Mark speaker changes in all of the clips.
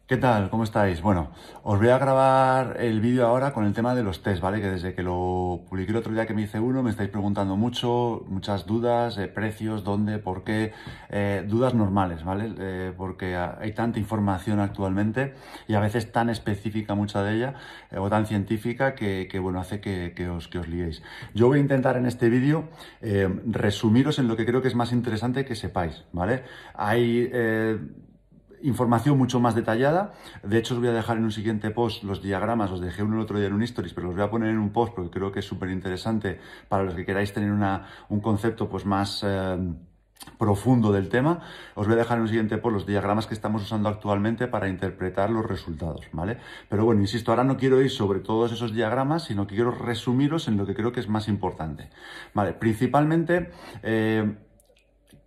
Speaker 1: ¿Qué tal? ¿Cómo estáis? Bueno, os voy a grabar el vídeo ahora con el tema de los test, ¿vale? Que desde que lo publiqué el otro día que me hice uno, me estáis preguntando mucho, muchas dudas, precios, dónde, por qué, dudas normales, ¿vale? Porque hay tanta información actualmente y a veces tan específica mucha de ella, o tan científica bueno, hace que os liéis. Yo voy a intentar en este vídeo resumiros en lo que creo que es más interesante que sepáis, ¿vale? Hay información mucho más detallada. De hecho, os voy a dejar en un siguiente post los diagramas. Os dejé uno el otro día en un stories, pero los voy a poner en un post porque creo que es súper interesante para los que queráis tener un concepto pues más profundo del tema. Os voy a dejar en un siguiente post los diagramas que estamos usando actualmente para interpretar los resultados, ¿vale? Pero bueno, insisto, ahora no quiero ir sobre todos esos diagramas, sino que quiero resumiros en lo que creo que es más importante, ¿vale? Principalmente,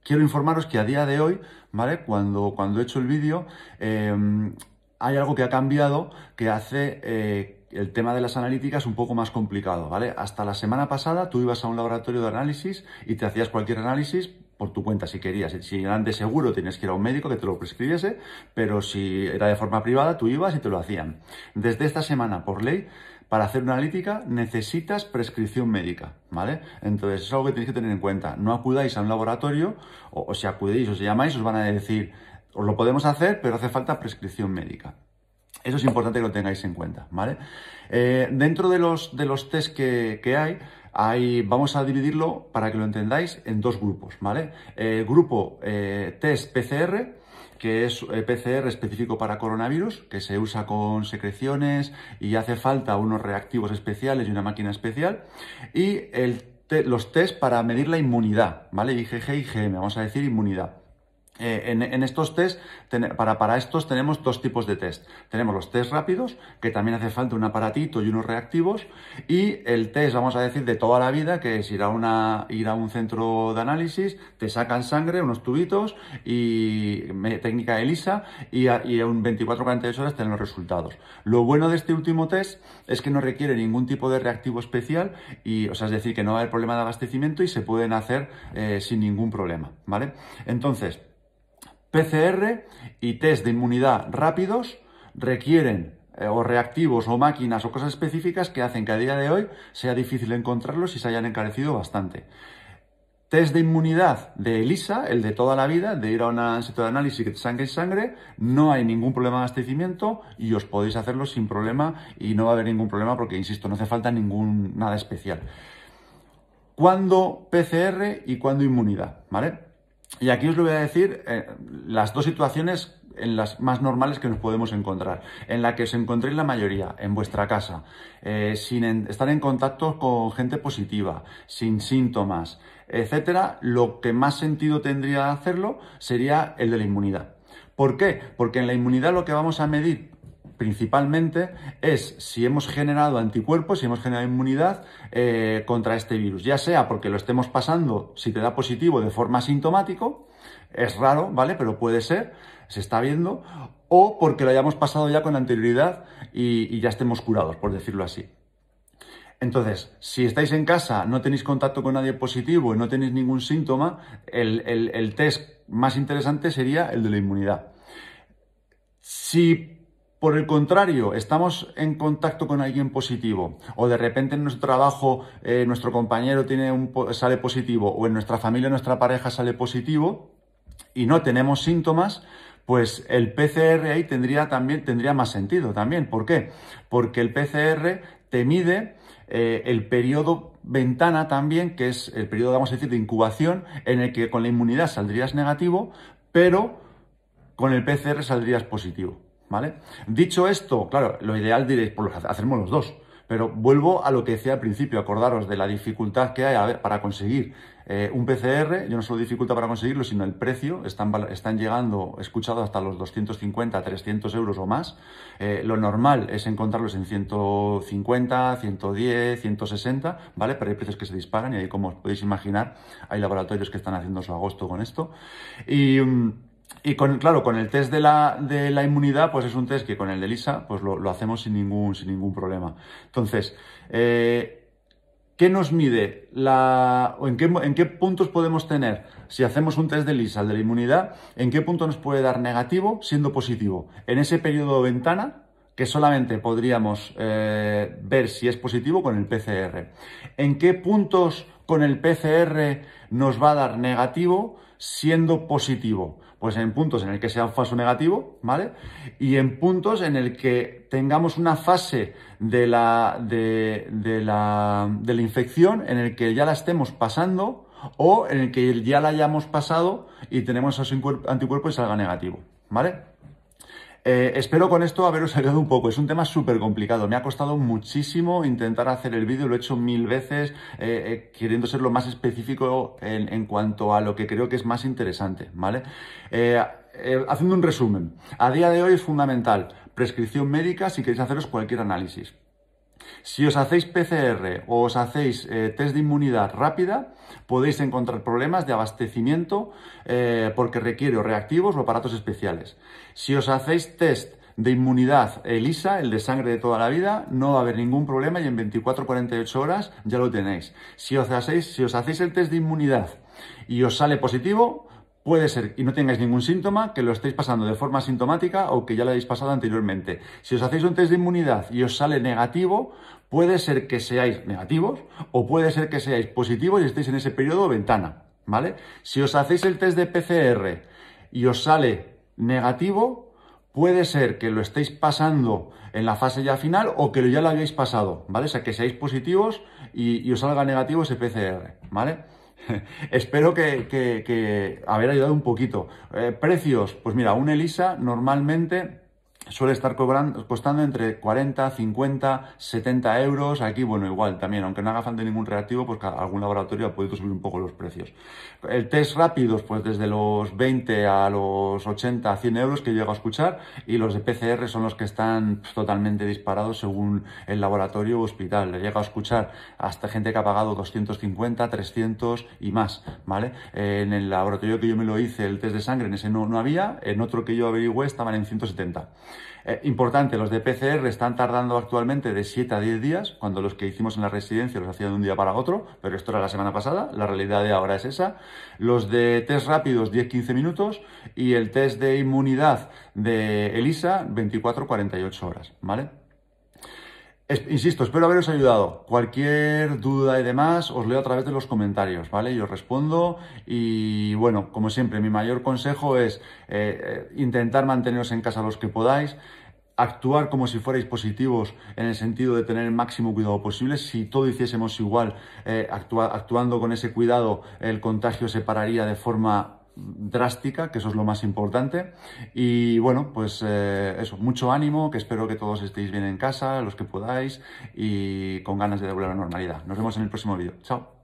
Speaker 1: quiero informaros que a día de hoy, ¿vale? Cuando he hecho el vídeo, hay algo que ha cambiado que hace el tema de las analíticas un poco más complicado, ¿vale? Hasta la semana pasada tú ibas a un laboratorio de análisis y te hacías cualquier análisis por tu cuenta si querías. Si eran de seguro tienes que ir a un médico que te lo prescribiese, pero si era de forma privada tú ibas y te lo hacían. Desde esta semana, por ley, para hacer una analítica necesitas prescripción médica, ¿vale? Entonces es algo que tenéis que tener en cuenta. No acudáis a un laboratorio, o si acudéis o si llamáis, os van a decir, os lo podemos hacer, pero hace falta prescripción médica. Eso es importante que lo tengáis en cuenta, ¿vale? Dentro de los test que vamos a dividirlo, para que lo entendáis, en dos grupos, ¿vale? Grupo test PCR, que es PCR específico para coronavirus, que se usa con secreciones y hace falta unos reactivos especiales y una máquina especial. Y los test para medir la inmunidad, ¿vale? IgG y IgM, vamos a decir inmunidad. En estos test, para estos tenemos dos tipos de test. Tenemos los test rápidos, que también hace falta un aparatito y unos reactivos, y el test, vamos a decir, de toda la vida, que es ir a un centro de análisis, te sacan sangre, unos tubitos, y técnica ELISA, y en 24-48 horas te dan los resultados. Lo bueno de este último test es que no requiere ningún tipo de reactivo especial, o sea, es decir, que no va a haber problema de abastecimiento y se pueden hacer sin ningún problema, ¿vale? Entonces, PCR y test de inmunidad rápidos requieren o reactivos o máquinas o cosas específicas que hacen que a día de hoy sea difícil encontrarlos y se hayan encarecido bastante. Test de inmunidad de ELISA, el de toda la vida, de ir a un centro de análisis que te sangre sangre, no hay ningún problema de abastecimiento y os podéis hacerlo sin problema y no va a haber ningún problema porque, insisto, no hace falta nada especial. ¿Cuándo PCR y cuándo inmunidad? ¿Vale? Y aquí os lo voy a decir las dos situaciones en las más normales que nos podemos encontrar, en la que os encontréis la mayoría, en vuestra casa, sin estar en contacto con gente positiva, sin síntomas, etcétera. Lo que más sentido tendría hacerlo sería el de la inmunidad. ¿Por qué? Porque en la inmunidad lo que vamos a medir principalmente es si hemos generado anticuerpos, si hemos generado inmunidad contra este virus, ya sea porque lo estemos pasando, si te da positivo, de forma asintomático, es raro, ¿vale? Pero puede ser, se está viendo, o porque lo hayamos pasado ya con anterioridad y ya estemos curados, por decirlo así. Entonces, si estáis en casa, no tenéis contacto con nadie positivo y no tenéis ningún síntoma, el test más interesante sería el de la inmunidad. Si por el contrario, estamos en contacto con alguien positivo o de repente en nuestro trabajo nuestro compañero sale positivo o en nuestra familia, nuestra pareja sale positivo y no tenemos síntomas, pues el PCR ahí tendría más sentido también. ¿Por qué? Porque el PCR te mide el periodo ventana también, que es el periodo, vamos a decir, de incubación en el que con la inmunidad saldrías negativo, pero con el PCR saldrías positivo. ¿Vale? Dicho esto, claro, lo ideal diréis, pues hacemos los dos. Pero vuelvo a lo que decía al principio, acordaros de la dificultad que hay para conseguir un PCR, yo no solo dificultad para conseguirlo, sino el precio, están llegando, he escuchado, hasta los 250, 300 euros o más. Lo normal es encontrarlos en 150, 110, 160, ¿vale? Pero hay precios que se disparan y ahí, como os podéis imaginar, hay laboratorios que están haciendo su agosto con esto. Y claro, con el test de la inmunidad, pues es un test que con el de ELISA, pues lo hacemos sin ningún problema. Entonces, ¿qué ¿Qué nos mide o en qué puntos podemos tener? Si hacemos un test de ELISA, el de la inmunidad, ¿en qué punto nos puede dar negativo siendo positivo? En ese periodo de ventana que solamente podríamos ver si es positivo con el PCR. ¿En qué puntos con el PCR nos va a dar negativo siendo positivo? Pues en puntos en el que sea falso negativo, ¿vale? Y en puntos en el que tengamos una fase de la infección en el que ya la estemos pasando o en el que ya la hayamos pasado y tenemos esos anticuerpos y salga negativo, ¿vale? Espero con esto haberos ayudado un poco. Es un tema súper complicado. Me ha costado muchísimo intentar hacer el vídeo. Lo he hecho 1000 veces, queriendo ser lo más específico en cuanto a lo que creo que es más interesante, ¿vale? Haciendo un resumen. A día de hoy es fundamental prescripción médica si queréis haceros cualquier análisis. Si os hacéis PCR o os hacéis test de inmunidad rápida, podéis encontrar problemas de abastecimiento porque requiere o reactivos o aparatos especiales. Si os hacéis test de inmunidad ELISA, el de sangre de toda la vida, no va a haber ningún problema y en 24-48 horas ya lo tenéis. Si os hacéis el test de inmunidad y os sale positivo, puede ser, y no tengáis ningún síntoma, que lo estéis pasando de forma asintomática o que ya lo hayáis pasado anteriormente. Si os hacéis un test de inmunidad y os sale negativo, puede ser que seáis negativos o puede ser que seáis positivos y estéis en ese periodo de ventana, ¿vale? Si os hacéis el test de PCR y os sale negativo, puede ser que lo estéis pasando en la fase ya final o que ya lo hayáis pasado, ¿vale? O sea, que seáis positivos y os salga negativo ese PCR, ¿vale? Espero que haber ayudado un poquito. Precios, pues mira, un ELISA normalmente suele estar costando entre 40, 50, 70 euros. Aquí, bueno, igual también, aunque no haga falta ningún reactivo, pues algún laboratorio ha podido subir un poco los precios. El test rápidos, pues desde los 20 a los 80, 100 euros que llego a escuchar, y los de PCR son los que están totalmente disparados según el laboratorio o hospital. Le llega a escuchar hasta gente que ha pagado 250, 300 y más, ¿vale? En el laboratorio que yo me lo hice, el test de sangre, en ese no había, en otro que yo averigüé estaban en 170. Importante, los de PCR están tardando actualmente de 7 a 10 días, cuando los que hicimos en la residencia los hacían de un día para otro, pero esto era la semana pasada, la realidad de ahora es esa. Los de test rápidos 10-15 minutos y el test de inmunidad de ELISA 24-48 horas, ¿vale? Insisto, espero haberos ayudado. Cualquier duda y demás os leo a través de los comentarios, ¿vale? Y os respondo. Y bueno, como siempre, mi mayor consejo es intentar manteneros en casa los que podáis, actuar como si fuerais positivos en el sentido de tener el máximo cuidado posible. Si todo hiciésemos igual, actuando con ese cuidado, el contagio se pararía de forma drástica, que eso es lo más importante. Y bueno, pues eso, mucho ánimo, que espero que todos estéis bien en casa, los que podáis, y con ganas de devolver la normalidad. Nos vemos en el próximo vídeo. Chao.